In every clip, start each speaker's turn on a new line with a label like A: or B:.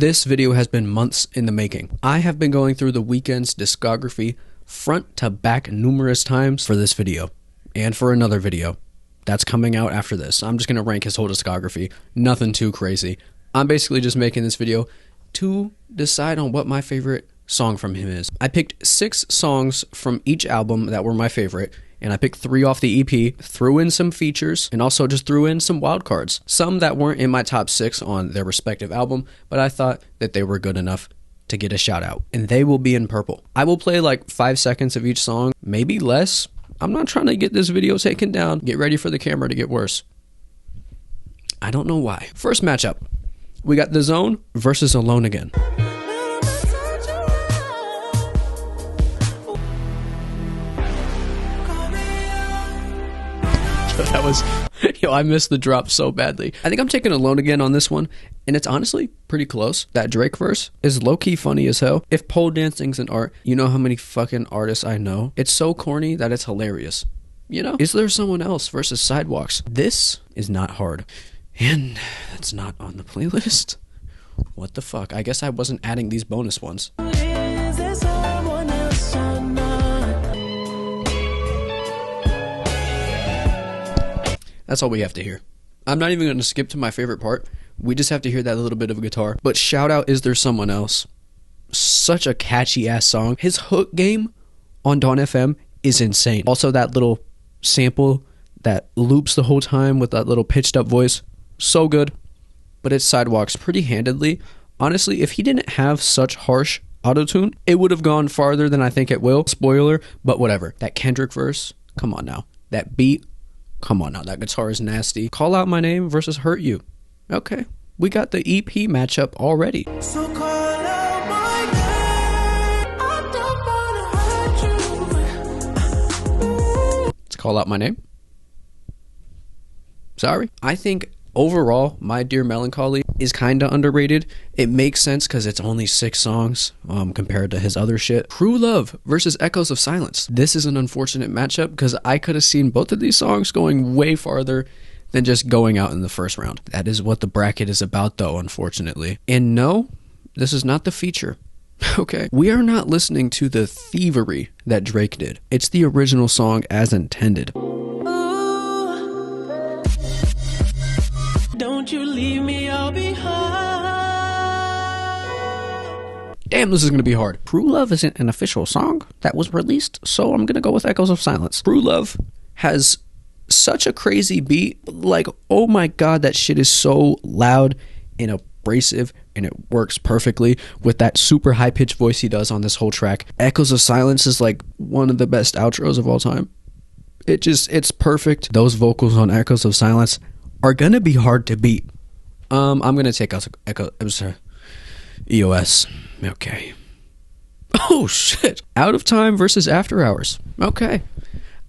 A: This video has been months in the making. I have been going through the Weeknd's discography front to back numerous times for this video and for another video that's coming out after this. I'm just going to rank his whole discography. Nothing too crazy. I'm basically just making this video to decide on what my favorite song from him is. I picked 6 songs from each album that were my favorite, and I picked 3 off the EP, threw in some features, and also just threw in some wild cards. Some that weren't in my top 6 on their respective album, but I thought that they were good enough to get a shout out, and they will be in purple. I will play like 5 seconds of each song, maybe less. I'm not trying to get this video taken down. Get ready for the camera to get worse. I don't know why. First matchup, we got The Zone versus Alone Again. That was, I missed the drop so badly. I think I'm taking Alone Again on this one, and it's honestly pretty close. That Drake verse is low-key funny as hell. If pole dancing's an art, you know how many fucking artists I know? It's so corny that it's hilarious. You know? Is There Someone Else versus Sidewalks? This is not hard, and that's not on the playlist. What the fuck? I guess I wasn't adding these bonus ones. That's all we have to hear. I'm not even going to skip to my favorite part. We just have to hear that little bit of guitar. But shout out Is There Someone Else. Such a catchy ass song. His hook game on Dawn FM is insane. Also that little sample that loops the whole time with that little pitched up voice. So good. But it's Sidewalks pretty handedly. Honestly, if he didn't have such harsh auto-tune, it would have gone farther than I think it will. Spoiler, but whatever. That Kendrick verse, come on now. That beat, come on now, that guitar is nasty. Call Out My Name versus Hurt You. Okay, we got the EP matchup already. So call out my name. I don't wanna hurt you. Let's call out my name. Sorry. I think overall, My Dear Melancholy is kind of underrated. It makes sense because it's only 6 songs compared to his other shit. True Love versus Echoes of Silence. This is an unfortunate matchup because I could have seen both of these songs going way farther than just going out in the first round. That is what the bracket is about though, unfortunately. And no, this is not the feature. Okay, we are not listening to the thievery that Drake did. It's the original song as intended. Don't you leave me all behind. Damn, this is going to be hard. True Love isn't an official song that was released, so I'm going to go with Echoes of Silence. True Love has such a crazy beat. Like, oh my god, that shit is so loud and abrasive, and it works perfectly with that super high-pitched voice he does on this whole track. Echoes of Silence is like one of the best outros of all time. It's perfect. Those vocals on Echoes of Silence are gonna be hard to beat. I'm gonna take out EOS. Okay. Oh shit. Out of Time versus After Hours. Okay.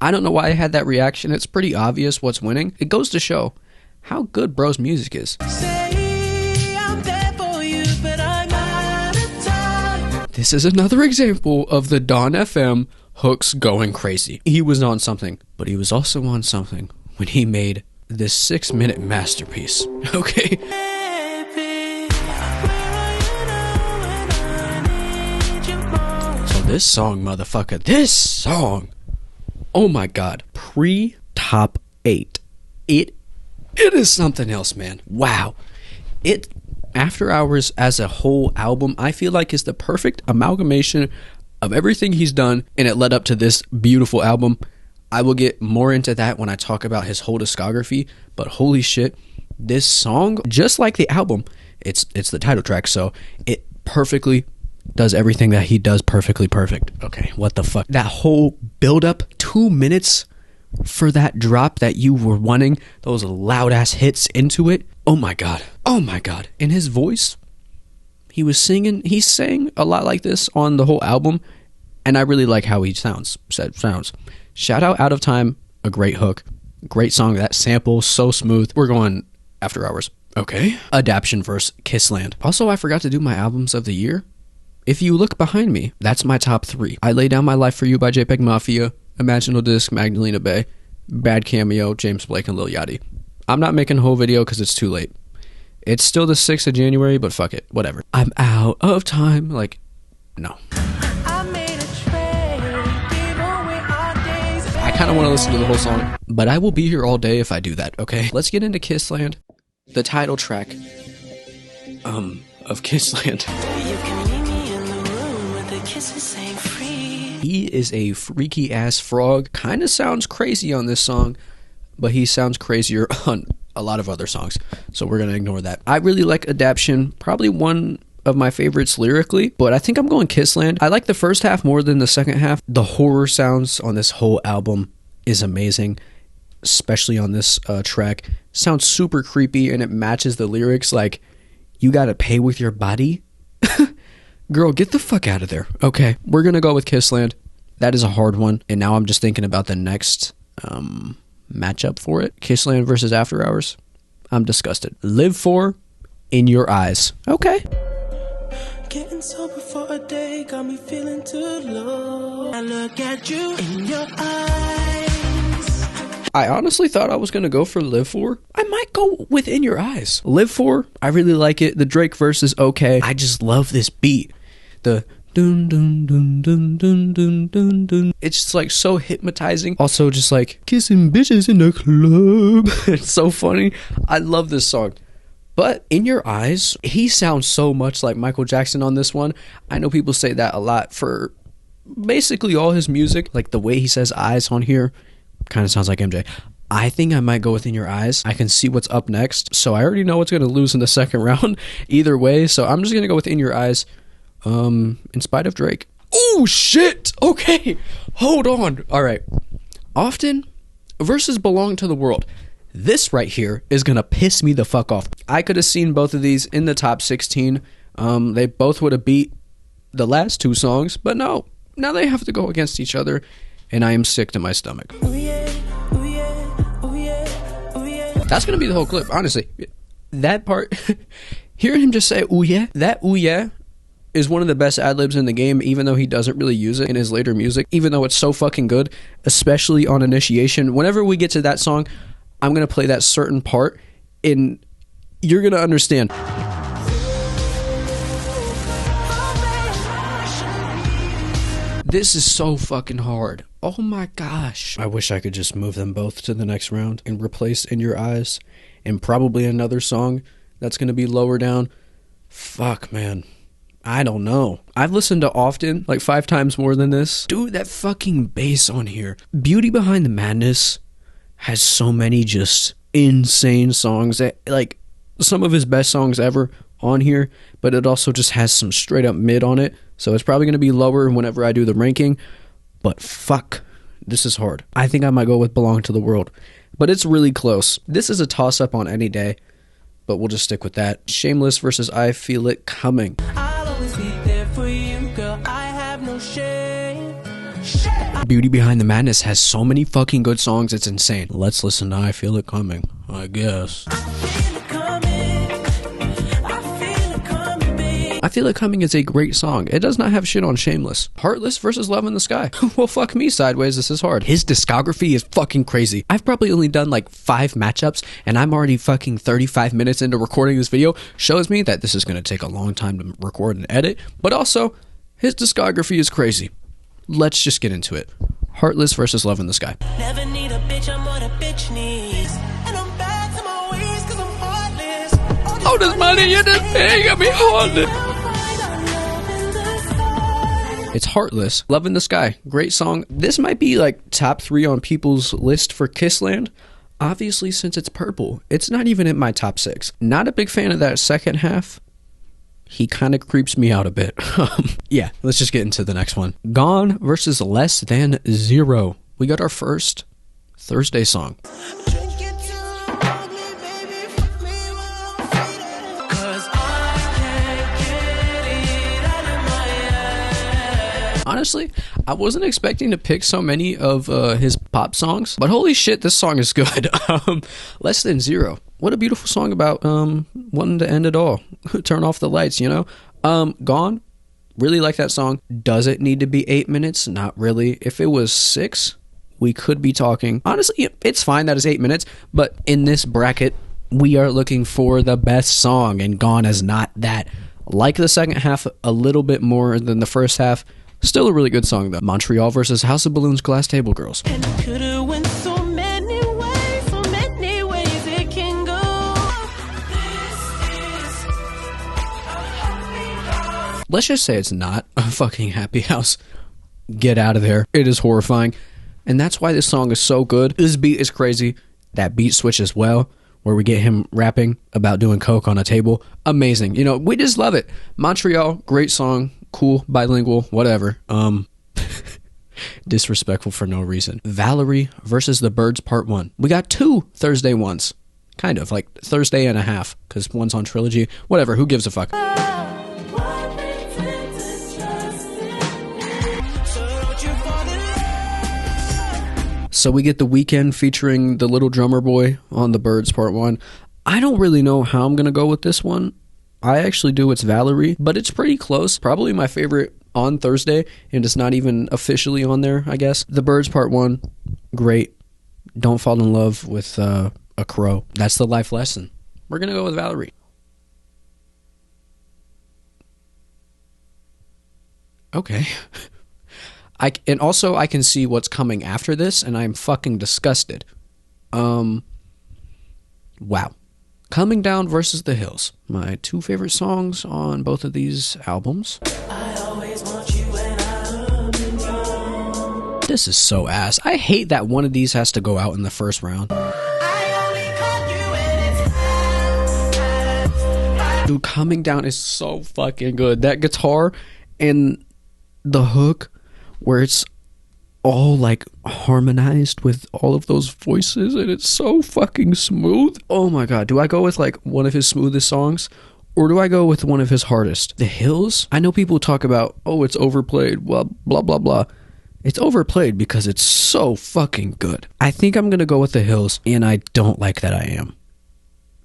A: I don't know why I had that reaction. It's pretty obvious what's winning. It goes to show how good bro's music is. Say I'm there for you, but I'm out of time. This is another example of the Dawn FM hooks going crazy. He was on something, but he was also on something when he made this 6-minute masterpiece. Okay. So this song, motherfucker, this song, oh my god, pre-top 8. It is something else, man. Wow. After Hours as a whole album, I feel like is the perfect amalgamation of everything he's done, and it led up to this beautiful album. I will get more into that when I talk about his whole discography, but holy shit, this song, just like the album, it's the title track, so it perfectly does everything that he does perfectly perfect. Okay, what the fuck? That whole build-up, 2 minutes for that drop that you were wanting, those loud-ass hits into it. Oh my god. Oh my god. And his voice, he sang a lot like this on the whole album, and I really like how he sounds. Shout out of Time, a great hook, great song. That sample, so smooth. We're going After Hours. Okay. Adaption verse Kissland. Also, I forgot to do my albums of the year. If you look behind me, that's my top 3. I Lay Down My Life for You by JPEG Mafia, Imaginal Disc, Magdalena Bay, Bad Cameo, James Blake, and Lil Yachty. I'm not making a whole video because it's too late. It's still the 6th of January, but fuck it, whatever. I'm out of time. Like, no. I kind of want to listen to the whole song, but I will be here all day if I do that, okay? Let's get into Kissland, the title track of Kissland. You can meet me in the room where the kisses ain't free. He is a freaky ass frog. Kind of sounds crazy on this song, but he sounds crazier on a lot of other songs, so we're gonna ignore that. I really like Adaption, probably one of my favorites lyrically, but I think I'm going Kissland. I like the first half more than the second half. The horror sounds on this whole album is amazing, especially on this track. Sounds super creepy, and it matches the lyrics like, you gotta pay with your body? Girl, get the fuck out of there. Okay, we're gonna go with Kissland. That is a hard one, and now I'm just thinking about the next matchup for it. Kissland versus After Hours. I'm disgusted. Live For, In Your Eyes. Okay. Getting sober for a day got me feeling too low. I look at you in your eyes. I honestly thought I was going to go for Live For. I might go with In Your Eyes. Live For, I really like it. The Drake verse is okay. I just love this beat. The dun dun dun dun dun dun dun dun. It's just like so hypnotizing. Also just like kissing bitches in the club. It's so funny. I love this song. But In Your Eyes, he sounds so much like Michael Jackson on this one. I know people say that a lot for basically all his music. Like the way he says eyes on here kind of sounds like MJ. I think I might go with In Your Eyes. I can see what's up next. So I already know what's going to lose in the second round either way. So I'm just going to go with In Your Eyes in spite of Drake. Oh, shit. Okay. Hold on. All right. Often versus Belong to the World. This right here is going to piss me the fuck off. I could have seen both of these in the top 16. They both would have beat the last two songs, but no. Now they have to go against each other, and I am sick to my stomach. Ooh yeah, ooh yeah, ooh yeah, ooh yeah. That's going to be the whole clip, honestly. That part, hearing him just say ooh yeah, that ooh yeah is one of the best ad-libs in the game, even though he doesn't really use it in his later music, even though it's so fucking good, especially on Initiation. Whenever we get to that song, I'm going to play that certain part, and you're going to understand. This is so fucking hard. Oh my gosh. I wish I could just move them both to the next round and replace In Your Eyes and probably another song that's going to be lower down. Fuck, man. I don't know. I've listened to Often like 5 times more than this. Dude, that fucking bass on here. Beauty Behind the Madness has so many just insane songs that, like, some of his best songs ever on here, but it also just has some straight up mid on it, so it's probably going to be lower whenever I do the ranking, but fuck, this is hard. I think I might go with Belong to the World, but it's really close. This is a toss-up on any day, but we'll just stick with that. Shameless versus I Feel It Coming. I'll always be there for you, girl, I have no shame. Beauty Behind the Madness has so many fucking good songs, it's insane. Let's listen to I Feel It Coming, I guess. I Feel It Coming is a great song. It does not have shit on Shameless. Heartless versus Love in the Sky. Well, fuck me sideways, this is hard. His discography is fucking crazy. I've probably only done like 5 matchups, and I'm already fucking 35 minutes into recording this video. Shows me that this is going to take a long time to record and edit, but also, his discography is crazy. Let's just get into it. Heartless versus Love in the Sky. Never need a bitch, I'm what a bitch needs. And I'm back to my ways cause I'm heartless. Oh, this money in this thing got me heartless. It's Heartless, Love in the Sky. Great song. This might be like top 3 on people's list for Kissland. Obviously, since it's purple, it's not even in my top 6. Not a big fan of that second half. He kind of creeps me out a bit. Yeah, let's just get into the next one. Gone versus Less Than Zero. We got our first Thursday song. Honestly, I wasn't expecting to pick so many of his pop songs, but holy shit, this song is good. Less Than Zero. What a beautiful song about wanting to end it all. Turn off the lights, you know? Gone. Really like that song. Does it need to be 8 minutes? Not really. If it was 6, we could be talking. Honestly, it's fine that it's 8 minutes, but in this bracket, We are looking for the best song, and Gone is not that. Like the second half a little bit more than the first half. Still a really good song, though. Montreal versus House of Balloons, Glass Table Girls.
B: And it could've went so many ways it can go.
A: Let's just say it's not a fucking happy house. Get out of there. It is horrifying. And that's why this song is so good. This beat is crazy. That beat switch as well, where we get him rapping about doing coke on a table. Amazing. You know, we just love it. Montreal, great song. Cool, bilingual, whatever. Disrespectful for no reason. Valerie versus the Birds Part 1. We got 2 Thursday ones. Kind of, like Thursday and a half, because one's on Trilogy. Whatever, who gives a fuck? So we get The Weeknd featuring the Little Drummer Boy on The Birds Part 1. I don't really know how I'm going to go with this one. I actually do. It's Valerie, but it's pretty close. Probably my favorite on Thursday, and it's not even officially on there, I guess. The Birds Part 1, great. Don't fall in love with a crow. That's the life lesson. We're going to go with Valerie. Okay. And also I can see what's coming after this, and I'm fucking disgusted. Wow. Coming Down versus The Hills. My 2 favorite songs on both of these albums.
B: I always want you when I'm alone.
A: This is so ass. I hate that one of these has to go out in the first round.
B: I only call you when it's
A: Dude, Coming Down is so fucking good. That guitar and the hook, where it's all like harmonized with all of those voices, and it's so fucking smooth. Oh my god, do I go with like one of his smoothest songs, or do I go with one of his hardest? The Hills? I know people talk about, oh, it's overplayed, blah blah blah blah. It's overplayed because it's so fucking good. I think I'm gonna go with The Hills, and I don't like that I am.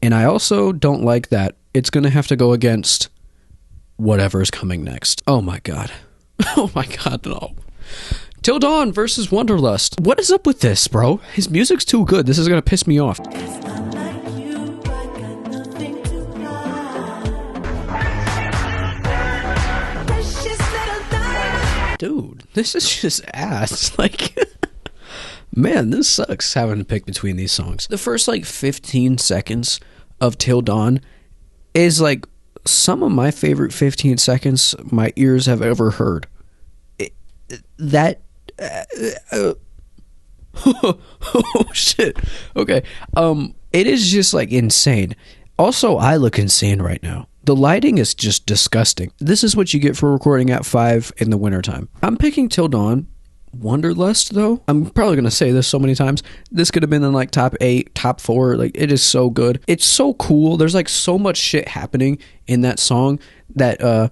A: And I also don't like that it's gonna have to go against whatever's coming next. Oh my god. Oh my god, no. Till Dawn versus Wanderlust. What is up with this, bro? His music's too good. This is gonna piss me off. Dude, this is just ass. Like, man, this sucks having to pick between these songs. The first, like, 15 seconds of Till Dawn is, like, some of my favorite 15 seconds my ears have ever heard. Oh shit. Okay. It is just like insane. Also, I look insane right now. The lighting is just disgusting. This is what you get for recording at 5 in the wintertime. I'm picking Till Dawn. Wanderlust, though, I'm probably gonna say this so many times, this could have been in like top 8, top 4. Like, it is so good. It's so cool. There's like so much shit happening in that song. That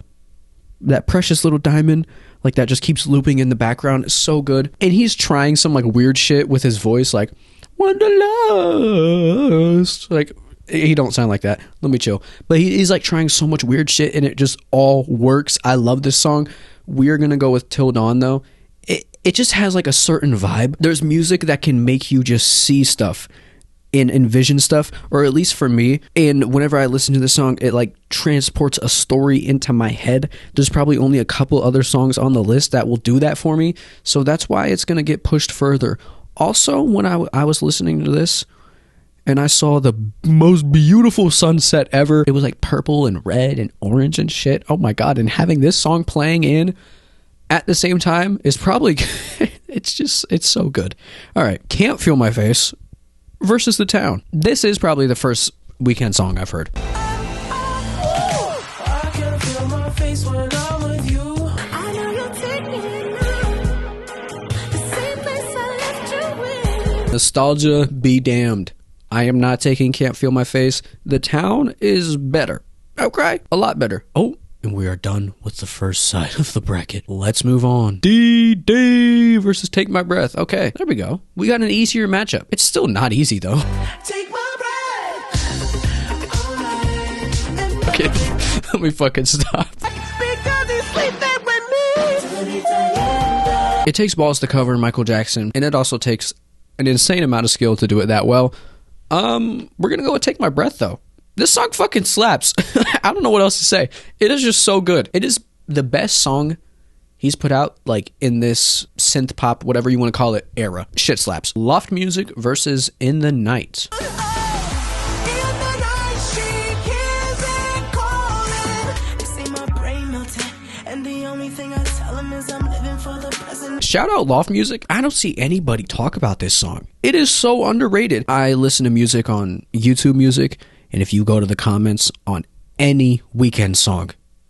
A: Precious Little Diamond, like, that just keeps looping in the background. It's so good. And he's trying some like weird shit with his voice, like Wanderlust. Like, he don't sound like that. Let me chill. But he's like trying so much weird shit, and it just all works. I love this song. We're gonna go with Till Dawn, though. It just has like a certain vibe. There's music that can make you just see stuff and envision stuff, or at least for me. And whenever I listen to the song, it like transports a story into my head. There's probably only a couple other songs on the list that will do that for me, so that's why it's gonna get pushed further. Also, when I was listening to this and I saw the most beautiful sunset ever, it was like purple and red and orange and shit. Oh my god. And having this song playing in at the same time is probably it's so good. All right, Can't Feel My Face versus The Town. This is probably the first Weeknd song I've heard.
B: I can feel my face when I'm with you. I know you'll take me now. The same place I left you with.
A: Nostalgia be damned. I am not taking Can't Feel My Face. The Town is better. Okay, a lot better. Oh, and we are done with the first side of the bracket. Let's move on. D versus Take My Breath. Okay, there we go. We got an easier matchup. It's still not easy, though.
B: Take my breath. All right.
A: Okay, let me fucking stop.
B: Because you sleep there with me.
A: It takes balls to cover Michael Jackson, and it also takes an insane amount of skill to do it that well. We're gonna go with Take My Breath, though. This song fucking slaps. I don't know what else to say. It is just so good. It is the best song he's put out, like, in this synth pop, whatever you want to call it, era. Shit slaps. Loft Music versus In the Night. Shout out Loft Music. I don't see anybody talk about this song. It is so underrated. I listen to music on YouTube Music, and if you go to the comments on any Weeknd song,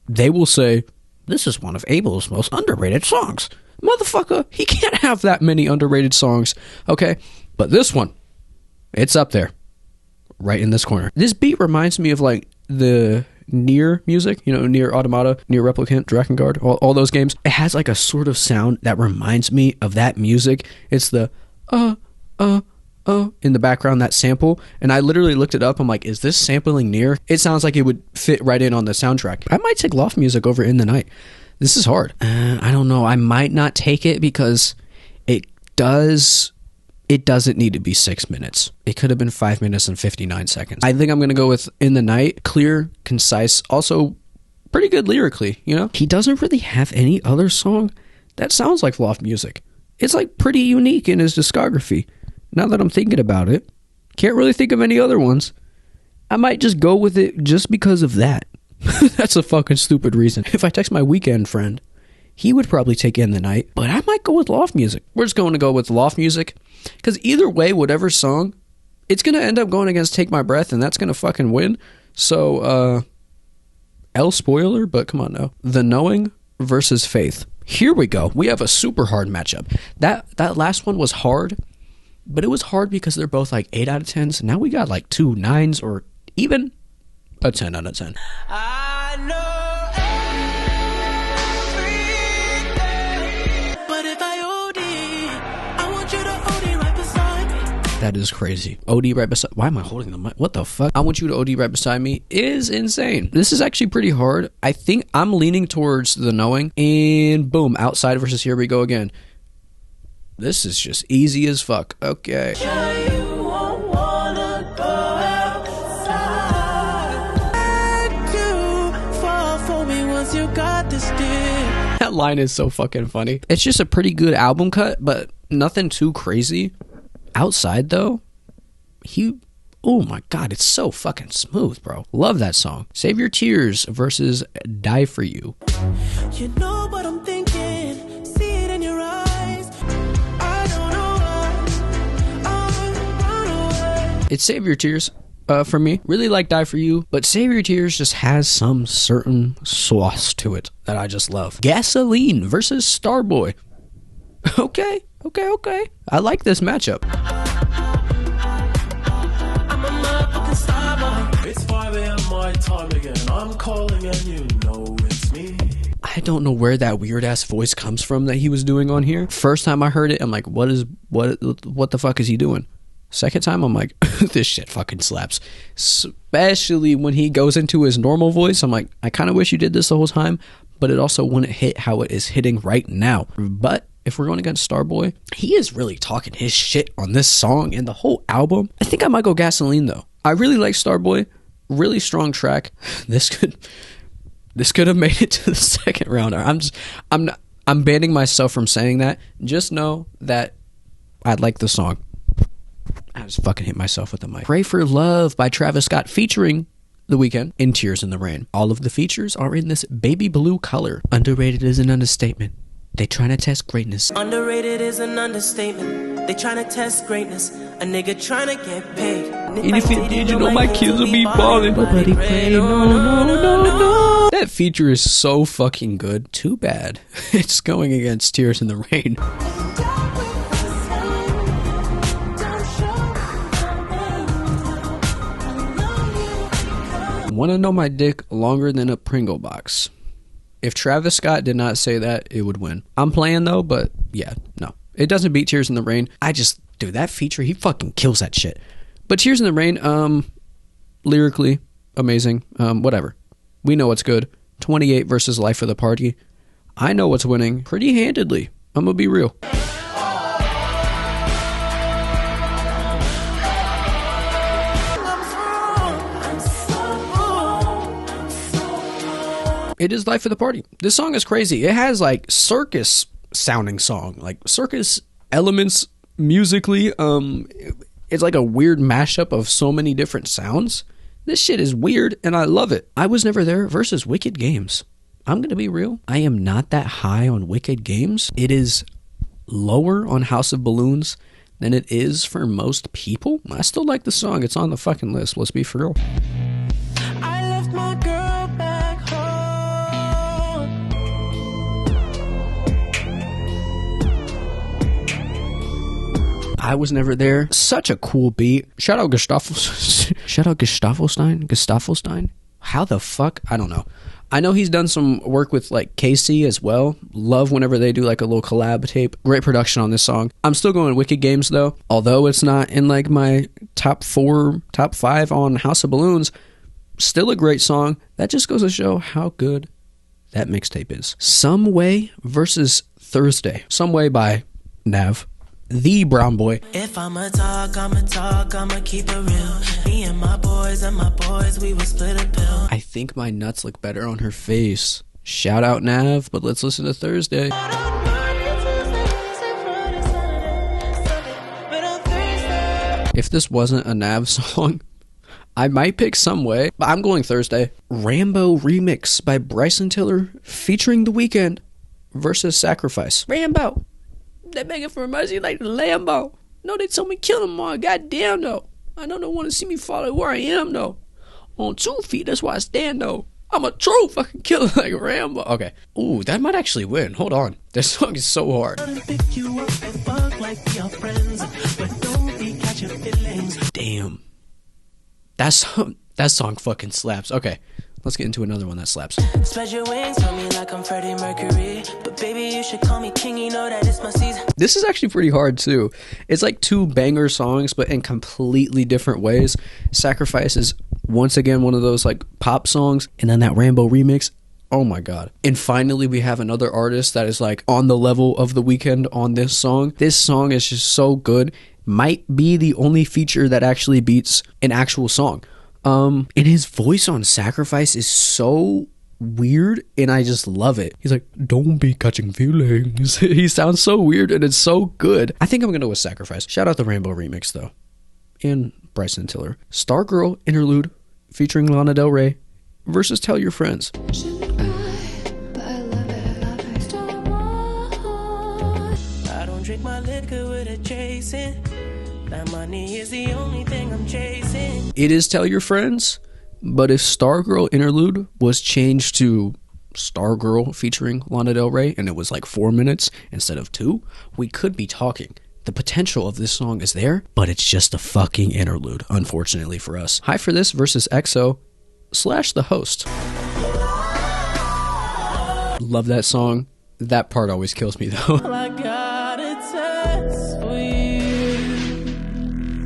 A: they will say, this is one of Abel's most underrated songs. Motherfucker, he can't have that many underrated songs, okay? But this one, it's up there, right in this corner. This beat reminds me of, like, the Nier music, you know, Nier Automata, Nier Replicant, Drakengard, all those games. It has, like, a sort of sound that reminds me of that music. It's the, in the background, that sample, and I literally looked it up. I'm like, is this sampling Nier? It sounds like it would fit right in on the soundtrack. I might take Loft Music over In the Night. This is hard. I don't know. I might not take it because it doesn't need to be 6 minutes. It could have been 5 minutes and 59 seconds. I think I'm going to go with In the Night. Clear, concise, also pretty good lyrically, you know? He doesn't really have any other song that sounds like Loft Music. It's, like, pretty unique in his discography. Now that I'm thinking about it, can't really think of any other ones. I might just go with it just because of that. That's a fucking stupid reason. If I text my Weeknd friend, he would probably take In the Night, but I might go with Loft Music. We're just going to go with Loft Music, because either way, whatever song, it's going to end up going against Take My Breath, and that's going to fucking win. So, L spoiler, but come on now. The Knowing versus Faith. Here we go. We have a super hard matchup. That last one was hard, but it was hard because they're both like 8 out of 10s. Now we got like 2 9s or even a 10 out of 10.
B: I know everything, but if I OD, I want you to OD right beside me.
A: That is crazy. OD right beside... Why am I holding the mic? What the fuck? I want you to OD right beside me is insane. This is actually pretty hard. I think I'm leaning towards The Knowing. And boom, Outside versus Here We Go Again. This is just easy as fuck. Okay.
B: You won't wanna go outside. You fall for me once you got this dick.
A: That line is so fucking funny. It's just a pretty good album cut, but nothing too crazy. Outside, though, oh my god, it's so fucking smooth, bro. Love that song. Save Your Tears versus Die For You.
B: You know what I'm thinking, see it in your eyes. I don't know why I run away.
A: It's Save Your Tears for me. Really like Die For You, but Save Your Tears just has some certain sauce to it that I just love. Gasoline versus Starboy. Okay. I like this matchup.
B: I'm a motherfucking star boy.
C: It's 5 a.m. my time again. I'm calling and you know it's me.
A: I don't know where that weird ass voice comes from that he was doing on here. First time I heard it, I'm like, what the fuck is he doing? Second time, I'm like, this shit fucking slaps. Especially when he goes into his normal voice. I'm like, I kind of wish you did this the whole time, but it also wouldn't hit how it is hitting right now. But if we're going against Starboy, he is really talking his shit on this song and the whole album. I think I might go Gasoline, though. I really like Starboy. Really strong track. This could have made it to the second round. I'm banning myself from saying that. Just know that I like the song. I just fucking hit myself with the mic. Pray for Love by Travis Scott featuring The Weeknd in Tears in the Rain. All of the features are in this baby blue color. Underrated is an understatement. They trying to test greatness.
B: Underrated is an understatement. They trying to test greatness. A nigga trying to get paid.
A: And if you did, you know my kids will be ballin'. Nobody pray, no. That feature is so fucking good. Too bad it's going against Tears in the Rain. Wanna know my dick longer than a Pringle box? If Travis Scott did not say that, it would win. I'm playing though, but yeah, no. It doesn't beat Tears in the Rain. Dude, that feature, he fucking kills that shit. But Tears in the Rain, lyrically, amazing. Whatever. We know what's good. 28 versus Life of the Party. I know what's winning pretty handedly. I'm gonna be real. It is life of the party. This song is crazy. It has like circus sounding song, like circus elements musically. It's like a weird mashup of so many different sounds. This shit is weird and I love it. I Was Never There versus Wicked Games. I'm gonna be real. I am not that high on Wicked Games. It is lower on House of Balloons than it is for most people. I still like the song. It's on the fucking list. Let's be for real.
B: I left my girl back home.
A: I Was Never There. Such a cool beat. Shout out Gustaffelstein. How the fuck? I don't know. I know he's done some work with like KC as well. Love whenever they do like a little collab tape. Great production on this song. I'm still going Wicked Games though. Although it's not in like my top 5 on House of Balloons. Still a great song. That just goes to show how good that mixtape is. Some Way versus Thursday. Some Way by Nav. The Brown Boy.
B: If I'ma talk, I'ma keep it real. Me and my boys, we will split a pill.
A: I think my nuts look better on her face. Shout out Nav, but let's listen to Thursday. If this wasn't a Nav song, I might pick Some Way, but I'm going Thursday. Rambo Remix by Bryson Tiller featuring The Weeknd versus Sacrifice. Rambo. They begging for mercy like the Lambo. No, they told me kill them all. Goddamn though. I know they want to see me fall where I am though. On 2 feet, that's why I stand though. I'm a true fucking killer like Rambo. Okay. Ooh, that might actually win. Hold on. This song is so hard. Damn. That song fucking slaps. Okay. Let's get into another one that slaps.
B: Spread your wings on me like I'm Freddie Mercury. But baby, you should call me king. You know that it's my season.
A: This is actually pretty hard too. It's like 2 banger songs, but in completely different ways. Sacrifice is once again one of those like pop songs. And then that Rambo remix. Oh my god. And finally we have another artist that is like on the level of The Weeknd on this song. This song is just so good. Might be the only feature that actually beats an actual song. And his voice on Sacrifice is so weird, and I just love it. He's like, don't be catching feelings. He sounds so weird, and it's so good. I think I'm gonna go with Sacrifice. Shout out the Rambo remix, though. And Bryson Tiller. Stargirl Interlude, featuring Lana Del Rey, versus Tell Your Friends.
B: I don't drink my liquor with a chasing. That money is the only thing I'm chasing.
A: It is Tell Your Friends, but if Stargirl Interlude was changed to Stargirl featuring Lana Del Rey and it was like 4 minutes instead of 2, we could be talking. The potential of this song is there, but it's just a fucking interlude, unfortunately for us. High for This versus EXO / The Host. Love that song. That part always kills me though.
B: I got a test for you.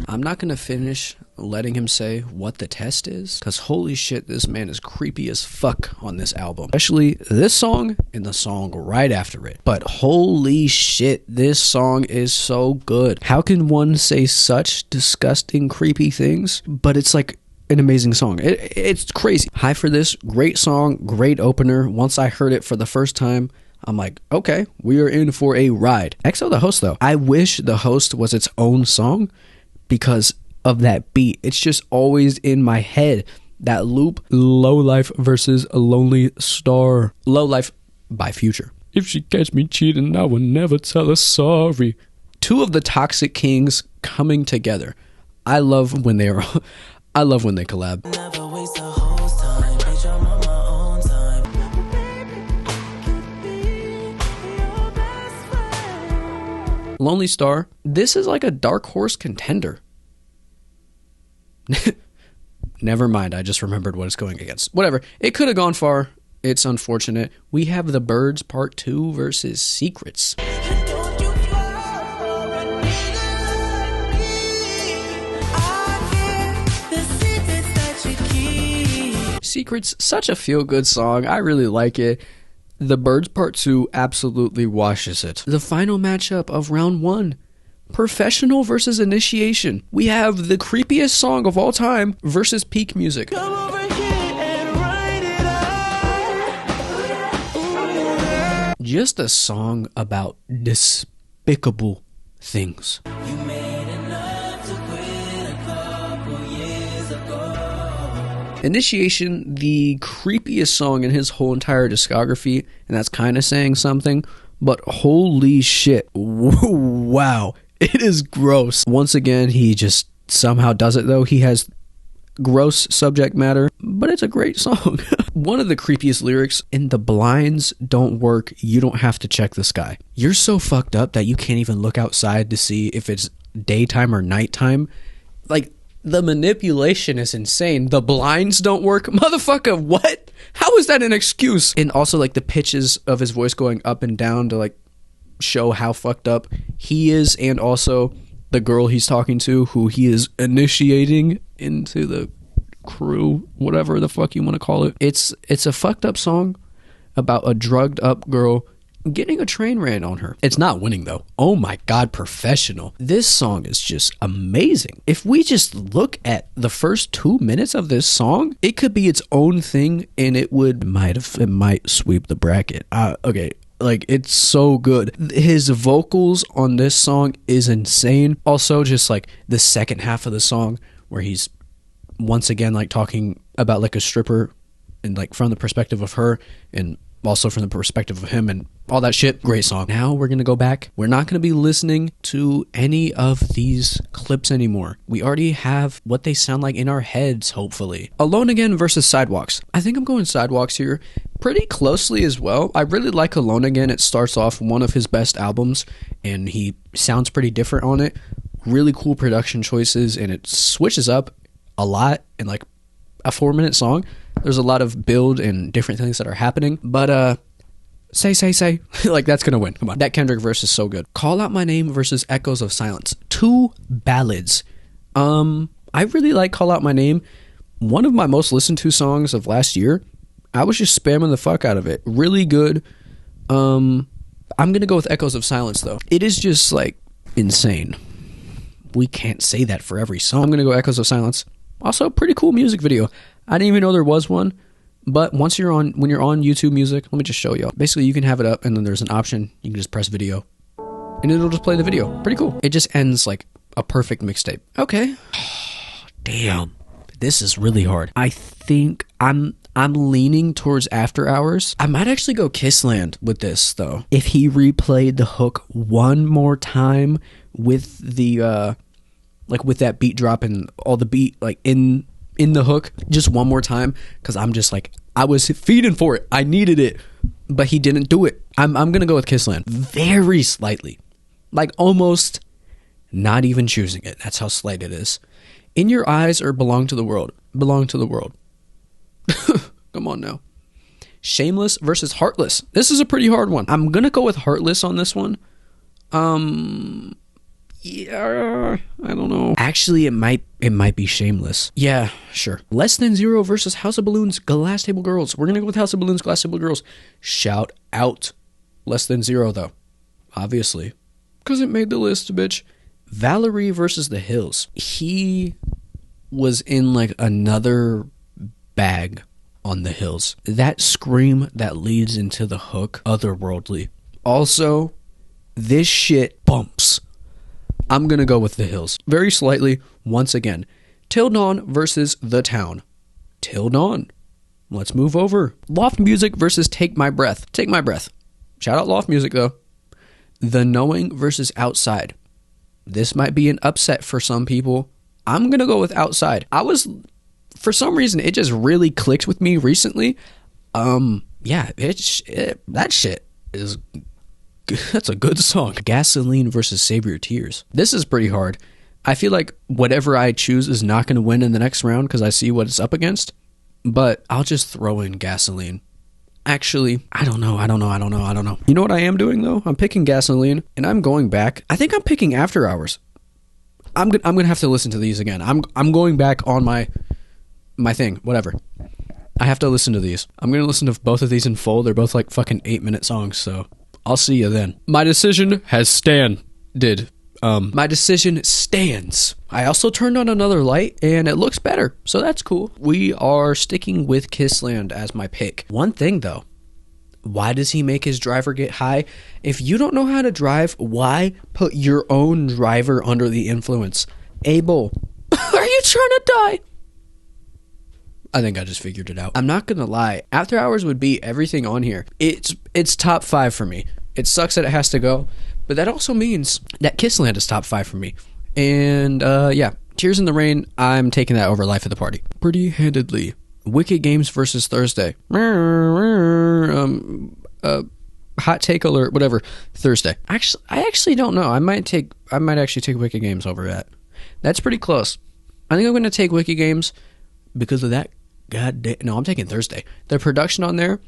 A: I'm not going to finish letting him say what the test is, because holy shit, this man is creepy as fuck on this album. Especially this song and the song right after it. But holy shit, this song is so good. How can one say such disgusting, creepy things, but it's like an amazing song? It's crazy. High for This, great song, great opener. Once I heard it for the first time, I'm like, okay, we are in for a ride. EXO The Host though. I wish The Host was its own song, because of that beat. It's just always in my head. That loop. Low Life versus a Lonely Star. Low Life by Future. If she catch me cheating, I will never tell her sorry. 2 of the Toxic Kings coming together. I love when they collab.
B: Never waste a whole time. Bitch, I'm on my own time.
A: Lonely Star. This is like a dark horse contender. Never mind, I just remembered what it's going against. Whatever, it could have gone far. It's unfortunate. We have The Birds Part 2 versus Secrets. Secrets, such a feel-good song. I really like it. The Birds Part 2 absolutely washes it. The final matchup of round 1. Professional versus Initiation. We have the creepiest song of all time versus peak music.
B: Come over here and write it out.
A: just a song about despicable things.
B: You made enough to quit a couple years ago.
A: Initiation, the creepiest song in his whole entire discography, and that's kind of saying something, but holy shit. Wow. It is gross. Once again, he just somehow does it though. He has gross subject matter, but it's a great song. One of the creepiest lyrics, in the blinds don't work, you don't have to check the sky. You're so fucked up that you can't even look outside to see if it's daytime or nighttime. Like, the manipulation is insane. The blinds don't work. Motherfucker, what? How is that an excuse? And also, like, the pitches of his voice going up and down to, like, show how fucked up he is, and also the girl he's talking to, who he is initiating into the crew, whatever the fuck you want to call it. It's a fucked up song about a drugged up girl getting a train ran on her. It's not winning though. Oh my god, professional. This song is just amazing. If we just look at the first 2 minutes of this song, it could be its own thing, and it might sweep the bracket. Okay. Like, it's so good. His vocals on this song is insane. Also, just like the second half of the song where he's once again like talking about like a stripper, and like from the perspective of her, and also from the perspective of him, and all that shit. Great song. Now we're gonna go back. We're not gonna be listening to any of these clips anymore. We already have what they sound like in our heads, hopefully. Alone Again versus Sidewalks. I think I'm going Sidewalks here pretty closely as well. I really like Alone Again. It starts off one of his best albums, and he sounds pretty different on it. Really cool production choices, and it switches up a lot in like a 4-minute song. There's a lot of build and different things that are happening, but say like, that's gonna win. Come on. That Kendrick verse is so good. Call Out My Name versus Echoes of Silence. 2 ballads. I really like Call Out My Name. One of my most listened to songs of last year. I was just spamming the fuck out of it. Really good. I'm gonna go with Echoes of Silence though. It is just like insane. We can't say that for every song. I'm gonna go Echoes of Silence. Also, pretty cool music video. I didn't even know there was one, but when you're on YouTube Music, let me just show y'all. Basically, you can have it up, and then there's an option. You can just press video, and it'll just play the video. Pretty cool. It just ends like a perfect mixtape. Okay. Damn. This is really hard. I think I'm leaning towards After Hours. I might actually go Kissland with this, though. If he replayed the hook one more time with the, like with that beat drop and all the beat, like in the hook, just one more time, because I'm just like, I was feeding for it. I needed it, but he didn't do it. I'm going to go with Kissland. Very slightly. Like almost not even choosing it. That's how slight it is. In Your Eyes or Belong to the World? Belong to the World. Come on now. Shameless versus Heartless. This is a pretty hard one. I'm going to go with Heartless on this one. Yeah, I don't know. Actually, it might be Shameless. Yeah, sure. Less Than Zero versus House of Balloons, Glass Table Girls. We're going to go with House of Balloons, Glass Table Girls. Shout out Less Than Zero, though. Obviously. Because it made the list, bitch. Valerie versus The Hills. He was in like another bag on The Hills. That scream that leads into the hook, otherworldly. Also, this shit bumps. I'm gonna go with The Hills. Very slightly, once again. Till Dawn versus The Town. Till Dawn. Let's move over. Loft Music versus Take My Breath. Take My Breath. Shout out Loft Music, though. The Knowing versus Outside. This might be an upset for some people. I'm gonna go with Outside. For some reason, it just really clicked with me recently. Yeah, that shit is... That's a good song. Gasoline versus Save Your Tears. This is pretty hard. I feel like whatever I choose is not going to win in the next round because I see what it's up against. But I'll just throw in Gasoline. Actually, I don't know. You know what I am doing, though? I'm picking Gasoline, and I'm going back. I think I'm picking After Hours. I'm gonna have to listen to these again. I'm going back on my thing. Whatever. I have to listen to these. I'm going to listen to both of these in full. They're both like fucking 8-minute songs, so... I'll see you then. My decision has standed. My decision stands. I also turned on another light, and it looks better, so that's cool. We are sticking with Kissland as my pick. One thing, though. Why does he make his driver get high? If you don't know how to drive, why put your own driver under the influence? Abel, are you trying to die? I think I just figured it out. I'm not gonna lie. After Hours would be everything on here. It's top 5 for me. It sucks that it has to go, but that also means that Kissland is top 5 for me. And yeah, Tears in the Rain, I'm taking that over Life of the Party. Pretty handedly. Wicked Games versus Thursday. Hot take alert, whatever. Thursday. Actually, I actually don't know. I might actually take Wicked Games over that. That's pretty close. I think I'm going to take Wicked Games because of that. No, I'm taking Thursday. The production on there,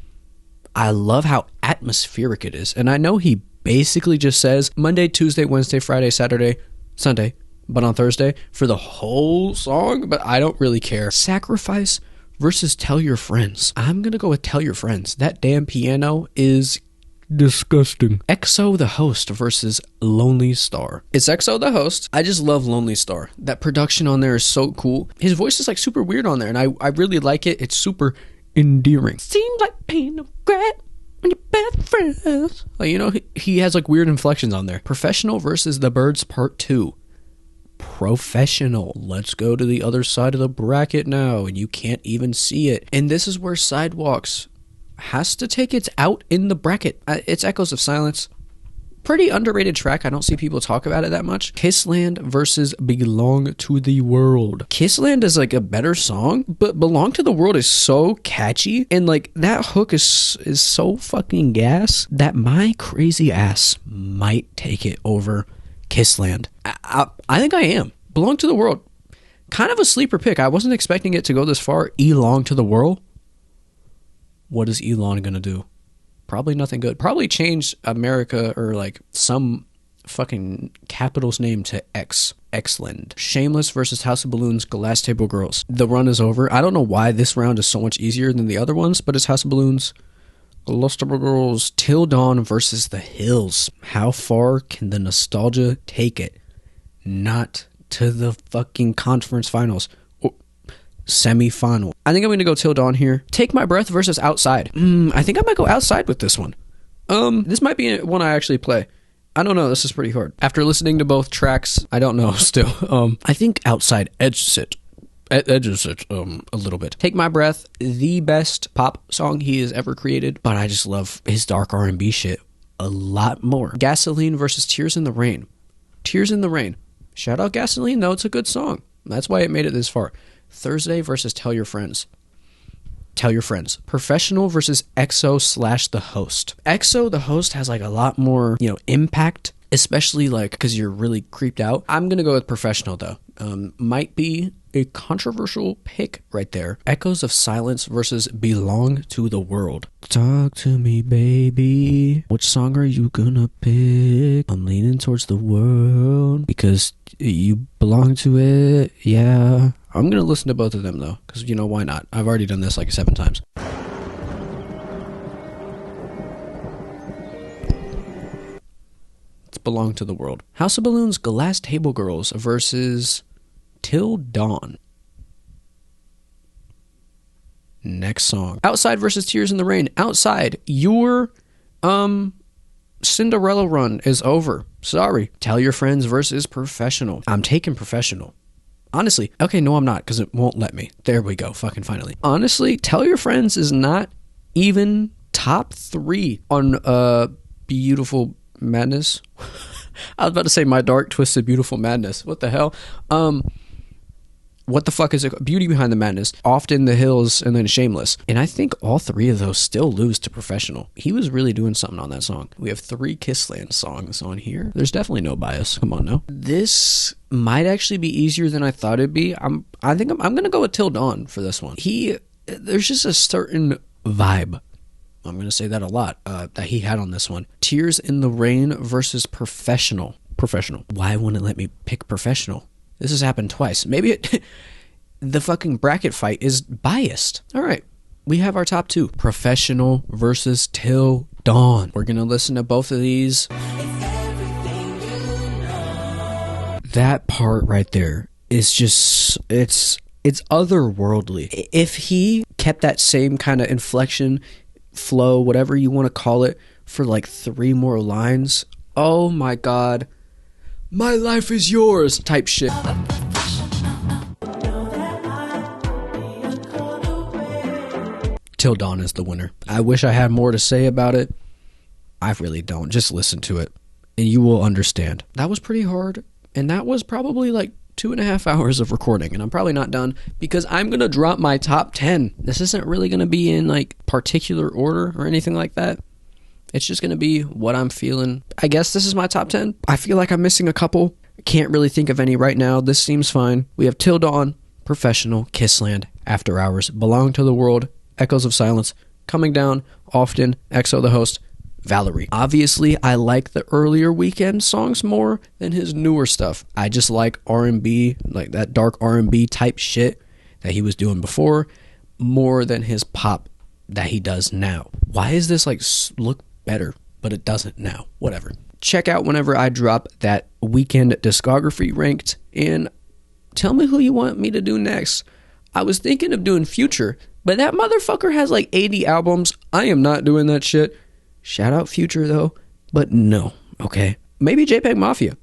A: I love how atmospheric it is. And I know he basically just says Monday, Tuesday, Wednesday, Friday, Saturday, Sunday, but on Thursday for the whole song, but I don't really care. Sacrifice versus Tell Your Friends. I'm going to go with Tell Your Friends. That damn piano is disgusting. EXO the Host versus Lonely Star. It's EXO the Host. I just love Lonely Star. That production on there is so cool. His voice is like super weird on there, and I really like it. It's super endearing. Seems like pain of regret when you're best friends. Like, you know, he has like weird inflections on there. Professional versus The Birds Part 2. Professional. Let's go to the other side of the bracket now, and you can't even see it. And this is where Sidewalks has to take its out in the bracket. It's Echoes of Silence. Pretty underrated track. I don't see people talk about it that much. Kissland versus Belong to the World. Kissland is like a better song, but Belong to the World is so catchy, and like that hook is so fucking gas that my crazy ass might take it over Kissland. I think I am. Belong to the World. Kind of a sleeper pick. I wasn't expecting it to go this far. Elong to the World. What is Elon gonna do? Probably nothing good. Probably change America or like some fucking capital's name to Xland. Shameless versus House of Balloons, Glass Table Girls. The run is over. I don't know why this round is so much easier than the other ones, but it's House of Balloons, Glass Table Girls, Till Dawn versus The Hills. How far can the nostalgia take it? Not to the fucking conference finals. Semi-final. I think I'm going to go Till Dawn here. Take My Breath versus Outside. I think I might go Outside with this one. This might be one I actually play. I don't know. This is pretty hard. After listening to both tracks, I don't know still. I think Outside edges it a little bit. Take My Breath, the best pop song he has ever created, but I just love his dark R&B shit a lot more. Gasoline versus Tears in the Rain. Tears in the Rain. Shout out Gasoline, though. It's a good song. That's why it made it this far. Thursday versus Tell Your Friends. Tell Your Friends. Professional versus EXO / The Host. EXO, The Host, has like a lot more, impact, especially like because you're really creeped out. I'm going to go with Professional though. Might be a controversial pick right there. Echoes of Silence versus Belong to the World. Talk to me, baby. Which song are you gonna pick? I'm leaning towards the world because you belong to it. Yeah. I'm gonna listen to both of them though, because why not? I've already done this like 7 times. Let's Belong to the World. House of Balloons, Glass Table Girls versus Till Dawn. Next song. Outside versus Tears in the Rain. Outside, your Cinderella run is over. Sorry. Tell Your Friends versus Professional. I'm taking Professional. Honestly, okay, no, I'm not, because it won't let me. There we go, fucking finally. Honestly, Tell Your Friends is not even top 3 on Beautiful Madness. I was about to say My Dark Twisted Beautiful Madness. What the hell? What the fuck is it? Beauty Behind the Madness, Often, The Hills, and then Shameless. And I think all 3 of those still lose to Professional. He was really doing something on that song. We have 3 Kissland songs on here. There's definitely no bias. Come on now. This might actually be easier than I thought it'd be. I think I'm gonna go with Till Dawn for this one. There's just a certain vibe. I'm gonna say that a lot that he had on this one. Tears in the Rain versus Professional. Professional. Why wouldn't it let me pick Professional? This has happened twice. Maybe the fucking bracket fight is biased. All right. We have our top 2. Professional versus Till Dawn. We're going to listen to both of these. That part right there is just, it's otherworldly. If he kept that same kind of inflection, flow, whatever you want to call it, for like 3 more lines. Oh my god. My life is yours type shit. Till Dawn is the winner. I wish I had more to say about it. I really don't. Just listen to it and you will understand. That was pretty hard, and that was probably like 2.5 hours of recording, and I'm probably not done because I'm gonna drop my top 10. This isn't really gonna be in like particular order or anything like that. It's just gonna be what I'm feeling. I guess this is my top 10. I feel like I'm missing a couple. Can't really think of any right now. This seems fine. We have Till Dawn, Professional, Kissland, After Hours, Belong to the World, Echoes of Silence, Coming Down, Often, EXO the Host, Valerie. Obviously, I like the earlier Weeknd songs more than his newer stuff. I just like R&B, like that dark R&B type shit that he was doing before, more than his pop that he does now. Why is this like look better, but it doesn't now? Whatever. Check out whenever I drop that Weeknd discography ranked, and tell me who you want me to do next. I was thinking of doing Future, but that motherfucker has like 80 albums. I am not doing that shit. Shout out Future though, but no, okay. Maybe JPEG Mafia.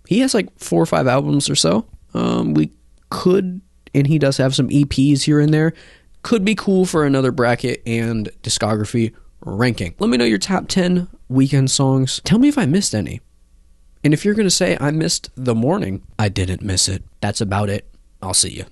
A: He has like 4 or 5 albums or so. We could, and he does have some EPs here and there. Could be cool for another bracket and discography ranking. Let me know your top 10 Weeknd songs. Tell me if I missed any. And if you're going to say I missed The Morning, I didn't miss it. That's about it. I'll see you.